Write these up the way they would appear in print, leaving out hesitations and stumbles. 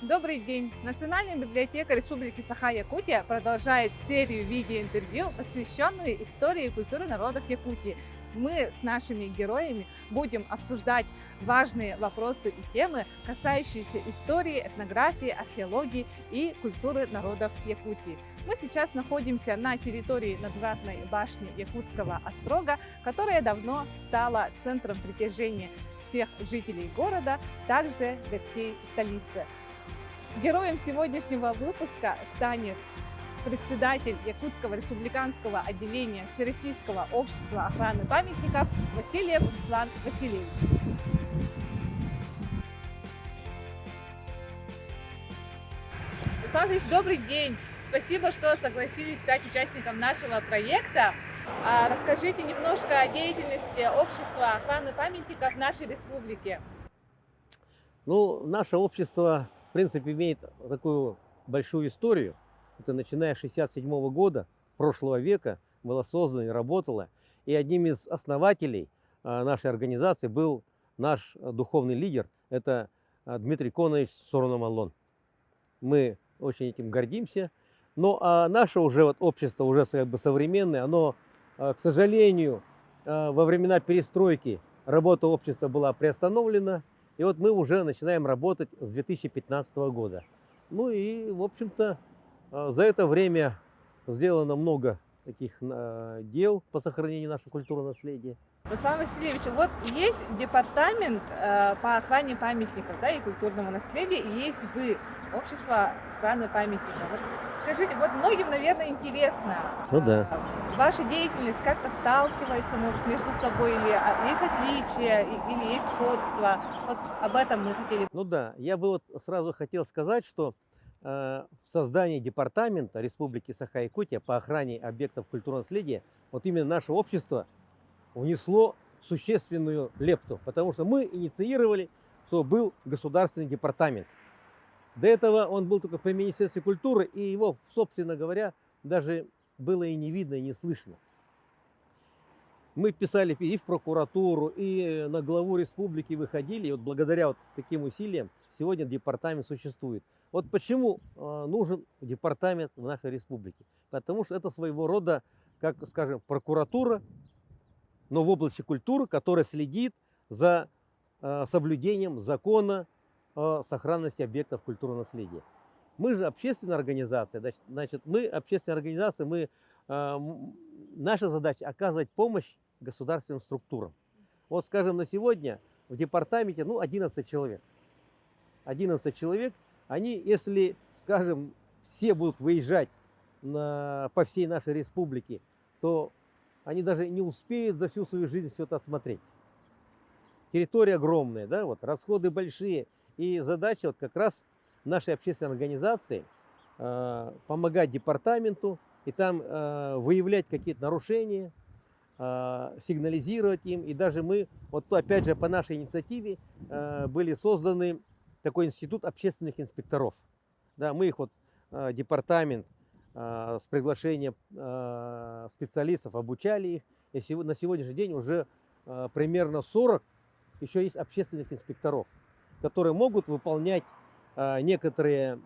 Добрый день! Национальная библиотека Республики Саха-Якутия продолжает серию видеоинтервью, посвященную истории и культуре народов Якутии. Мы с нашими героями будем обсуждать важные вопросы и темы, касающиеся истории, этнографии, археологии и культуры народов Якутии. Мы сейчас находимся на территории надвратной башни Якутского острога, которая давно стала центром притяжения всех жителей города, также гостей столицы. Героем сегодняшнего выпуска станет председатель Якутского республиканского отделения Всероссийского общества охраны памятников Васильев Руслан Васильевич. Руслан Васильевич, добрый день! Спасибо, что согласились стать участником нашего проекта. Расскажите немножко о деятельности общества охраны памятников в нашей республике. Наше общество, в принципе, имеет такую большую историю. Это начиная с 1967 года, прошлого века, было создано и работало. И одним из основателей нашей организации был наш духовный лидер, это Дмитрий Конович Сорунамаллон. Мы очень этим гордимся. Но наше уже общество, уже как бы современное, оно, к сожалению, во времена перестройки работа общества была приостановлена. И вот мы уже начинаем работать с 2015 года. Ну и, в общем-то, за это время сделано много таких дел по сохранению нашего культурного наследия. Руслан Васильевич, вот есть департамент по охране памятников, да, и культурного наследия, и есть вы, общество охраны памятников. Вот скажите, вот многим, наверное, интересно, ваша деятельность как-то сталкивается, может, между собой, или есть отличия, или есть сходство? Вот об этом мы хотели. Я бы вот сразу хотел сказать, что в создании департамента Республики Саха-Якутия по охране объектов культурного наследия вот именно наше общество внесло существенную лепту, потому что мы инициировали, что был государственный департамент. До этого он был только при Министерстве культуры, и его, собственно говоря, даже было и не видно, и не слышно. Мы писали и в прокуратуру, и на главу республики выходили, и вот благодаря вот таким усилиям сегодня департамент существует. Вот почему нужен департамент в нашей республике? Потому что это своего рода, как, скажем, прокуратура, но в области культуры, которая следит за соблюдением закона о сохранности объектов культурного наследия. Мы же общественная организация, значит, мы общественная организация, наша задача оказывать помощь государственным структурам. Вот, скажем, на сегодня в департаменте 11 человек. 11 человек, они, если, скажем, все будут выезжать по всей нашей республике, то они даже не успеют за всю свою жизнь все это осмотреть. Территория огромная, да, вот, расходы большие. И задача вот как раз нашей общественной организации помогать департаменту и там выявлять какие-то нарушения, сигнализировать им. И даже мы, вот опять же по нашей инициативе, были созданы такой институт общественных инспекторов. Да, мы их вот департамент с приглашением специалистов обучали их. И на сегодняшний день уже примерно 40 еще есть общественных инспекторов, которые могут выполнять некоторые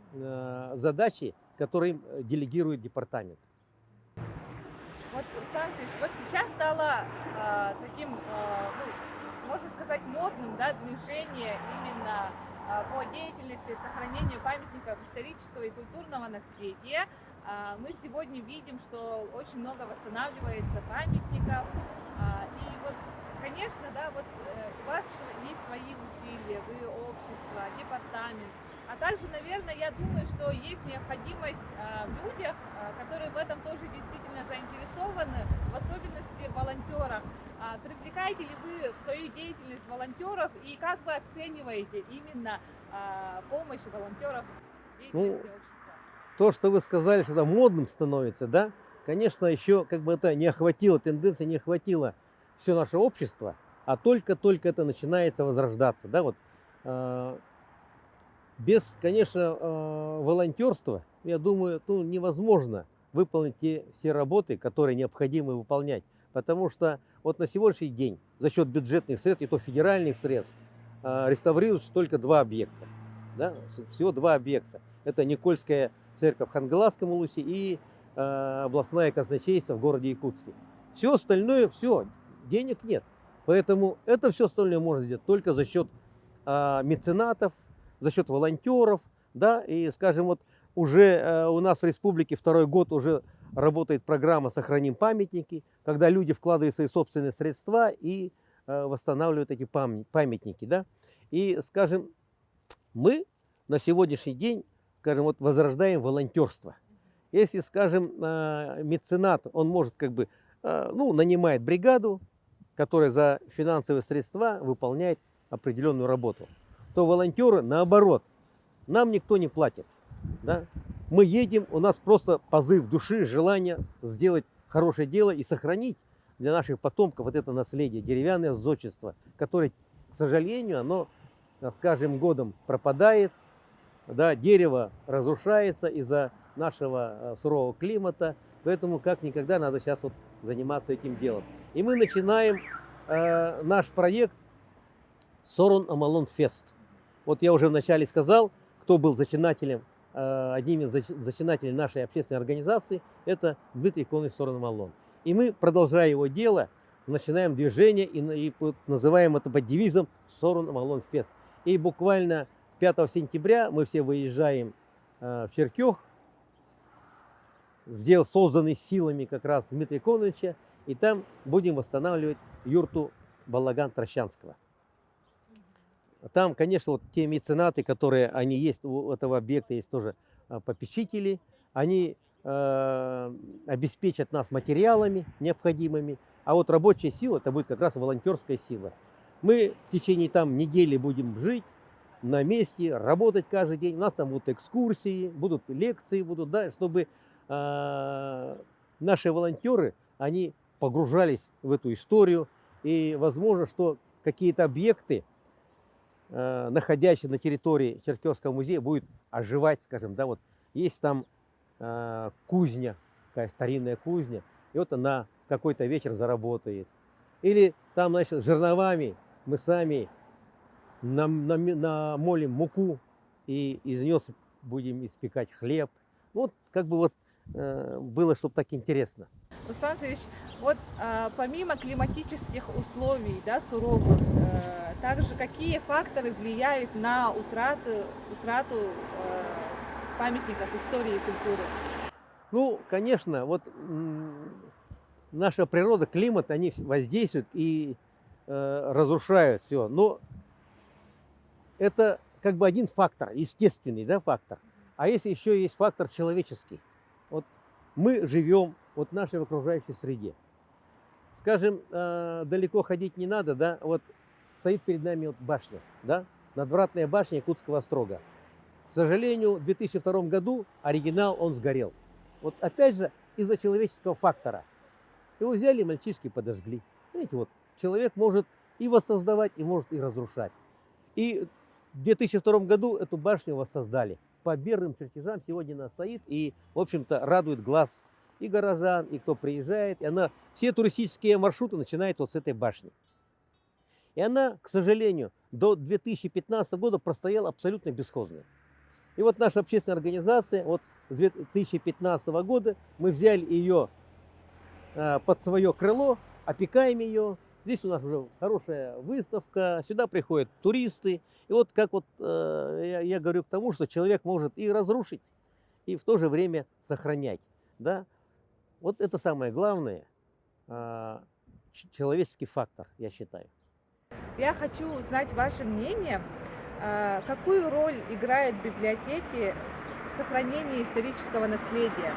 задачи, которые им делегирует департамент. Вот, Руслан Васильевич, вот сейчас стало таким, можно сказать, модным, да, движение именно по деятельности сохранению памятников исторического и культурного наследия. Мы сегодня видим, что очень много восстанавливается памятников. И вот, конечно, да, вот у вас есть свои усилия, вы общество, департамент. А также, наверное, я думаю, что есть необходимость в людях, которые в этом тоже действительно заинтересованы, в особенности волонтеров. Привлекаете ли вы в свою деятельность волонтеров и как вы оцениваете именно помощь волонтеров в деятельности общества? То, что вы сказали, что это модным становится, да, конечно, еще как бы это не охватило, тенденция не охватила все наше общество, а только-только это начинается возрождаться, да, вот. Без, конечно, волонтерства, я думаю, невозможно выполнить те все работы, которые необходимо выполнять. Потому что вот на сегодняшний день за счет бюджетных средств, и то федеральных средств, реставрируются только 2 объекта. Да? Всего два объекта. Это Никольская церковь в Хангаласском Улусе и областное казначейство в городе Якутске. Все остальное, все, денег нет. Поэтому это все остальное можно сделать только за счет меценатов, за счет волонтеров. Да? И, скажем, вот уже у нас в республике второй год уже работает программа «Сохраним памятники», когда люди вкладывают свои собственные средства и восстанавливают эти памятники. Да? И, скажем, мы на сегодняшний день, скажем, вот возрождаем волонтерство. Если, скажем, меценат, он может как бы, нанимает бригаду, которая за финансовые средства выполняет определенную работу, то волонтеры, наоборот, нам никто не платит. Да? Мы едем, у нас просто позыв души, желание сделать хорошее дело и сохранить для наших потомков вот это наследие, деревянное зодчество, которое, к сожалению, оно с каждым годом пропадает, да, дерево разрушается из-за нашего сурового климата, поэтому как никогда надо сейчас вот заниматься этим делом. И мы начинаем наш проект Сорон Амалон Фест. Вот я уже вначале сказал, кто был зачинателем, одним из зачинателей нашей общественной организации, это Дмитрий Ikonovich Сорон Амалон. И мы, продолжая его дело, начинаем движение и называем это под девизом Сорон Амалон Фест. И буквально 5 сентября мы все выезжаем в Черкех, созданный силами как раз Дмитрия Ikonovича, и там будем восстанавливать юрту Балаган-Трощанского. Там, конечно, вот те меценаты, которые они есть, у этого объекта есть тоже попечители, они обеспечат нас материалами необходимыми, а вот рабочая сила, это будет как раз волонтерская сила. Мы в течение там недели будем жить на месте, работать каждый день. У нас там будут экскурсии, будут лекции, да, чтобы наши волонтеры, они погружались в эту историю. И возможно, что какие-то объекты, находящиеся на территории Черкесского музея, будут оживать, скажем, да, вот есть там кузня, такая старинная кузня, и вот она какой-то вечер заработает. Или там, значит, жерновами мы сами намолим муку и из нее будем испекать хлеб. Вот как бы вот было, чтобы так интересно. Руслан Васильевич, вот помимо климатических условий, да, суровых, также какие факторы влияют на утрату памятников истории и культуры? Ну, конечно, вот наша природа, климат, они воздействуют и разрушают все. Но это как бы один фактор, естественный, да, фактор. А если еще есть фактор человеческий. Вот мы живем вот в нашей окружающей среде. Скажем, далеко ходить не надо, да, вот стоит перед нами вот башня, да, надвратная башня Якутского острога. К сожалению, в 2002 году оригинал он сгорел. Вот опять же из-за человеческого фактора. Его взяли, мальчишки подожгли. Знаете, вот человек может и воссоздавать, и может и разрушать. И в 2002 году эту башню воссоздали. По бирным чертежам сегодня она стоит и, в общем-то, радует глаз и горожан, и кто приезжает. И она, все туристические маршруты начинаются вот с этой башни. И она, к сожалению, до 2015 года простояла абсолютно бесхозной. И вот наша общественная организация, вот с 2015 года мы взяли ее под свое крыло, опекаем ее. Здесь у нас уже хорошая выставка, сюда приходят туристы. И вот как вот я говорю к тому, что человек может и разрушить, и в то же время сохранять. Да? Вот это самое главное, человеческий фактор, я считаю. Я хочу узнать ваше мнение, какую роль играют библиотеки в сохранении исторического наследия?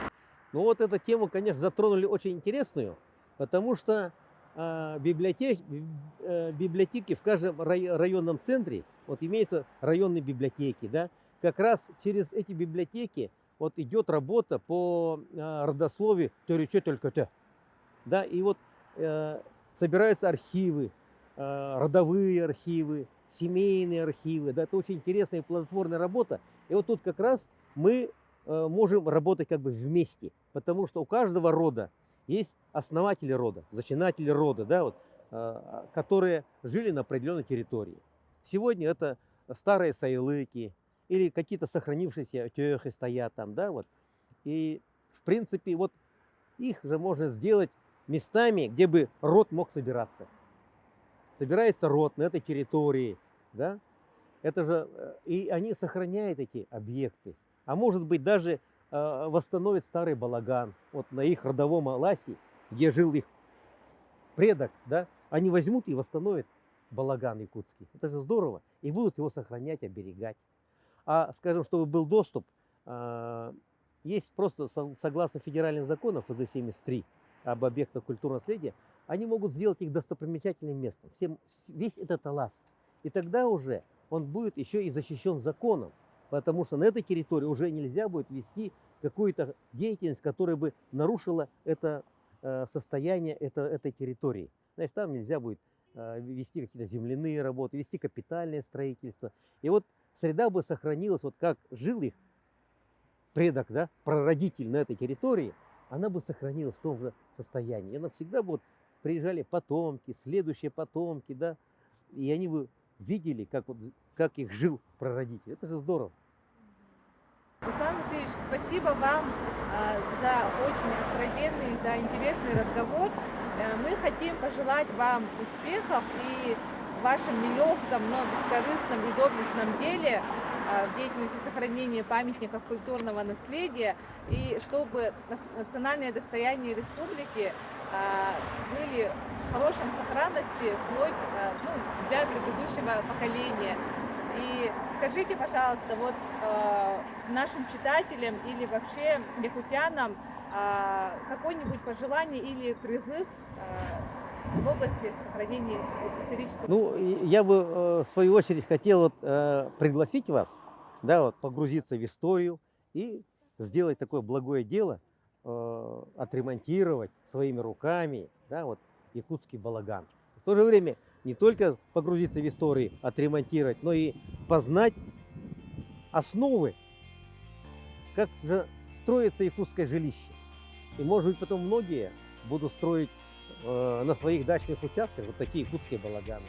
Ну вот эту тему, конечно, затронули очень интересную, потому что библиотеки в каждом районном центре, вот имеются районные библиотеки, да, как раз через эти библиотеки вот идет работа по родословию Төрючө-Төлкөтө, да, и вот собираются архивы, родовые архивы, семейные архивы, да, это очень интересная и плодотворная работа, и вот тут как раз мы можем работать как бы вместе, потому что у каждого рода есть основатели рода, зачинатели рода, да, вот, которые жили на определенной территории. Сегодня это старые сайлыки, или какие-то сохранившиеся тёхи стоят там, да, вот. И, в принципе, вот их же можно сделать местами, где бы род мог собираться. Собирается род на этой территории, да, это же, и они сохраняют эти объекты. А может быть, даже восстановят старый балаган, вот на их родовом Аласе, где жил их предок, да, они возьмут и восстановят балаган якутский. Это же здорово. И будут его сохранять, оберегать. А, скажем, чтобы был доступ, есть просто, согласно федеральным законам ФЗ-73 об объектах культурного наследия, они могут сделать их достопримечательным местом. Весь этот Алас. И тогда уже он будет еще и защищен законом. Потому что на этой территории уже нельзя будет вести какую-то деятельность, которая бы нарушила это состояние этой территории. Значит, там нельзя будет вести какие-то земляные работы, вести капитальное строительство. И вот среда бы сохранилась, вот как жил их предок, да, прародитель на этой территории, она бы сохранилась в том же состоянии. И она всегда будут приезжали потомки, следующие потомки, да, и они бы видели, как их жил прародитель. Это же здорово. Руслан Васильевич, спасибо вам за очень откровенный, за интересный разговор. Мы хотим пожелать вам успехов и в вашем нелегком, но бескорыстном и доблестном деле в деятельности сохранения памятников культурного наследия, и чтобы национальные достояния республики были в хорошем сохранности вплоть для предыдущего поколения. И скажите, пожалуйста, вот нашим читателям или вообще якутянам какое-нибудь пожелание или призыв в области сохранения исторического наследия? Я бы в свою очередь хотел вот, пригласить вас, да, вот, погрузиться в историю и сделать такое благое дело, отремонтировать своими руками, да, вот, якутский балаган. В то же время не только погрузиться в историю, отремонтировать, но и познать основы, как же строится якутское жилище. И, может быть, потом многие будут строить на своих дачных участках вот такие якутские балаганы.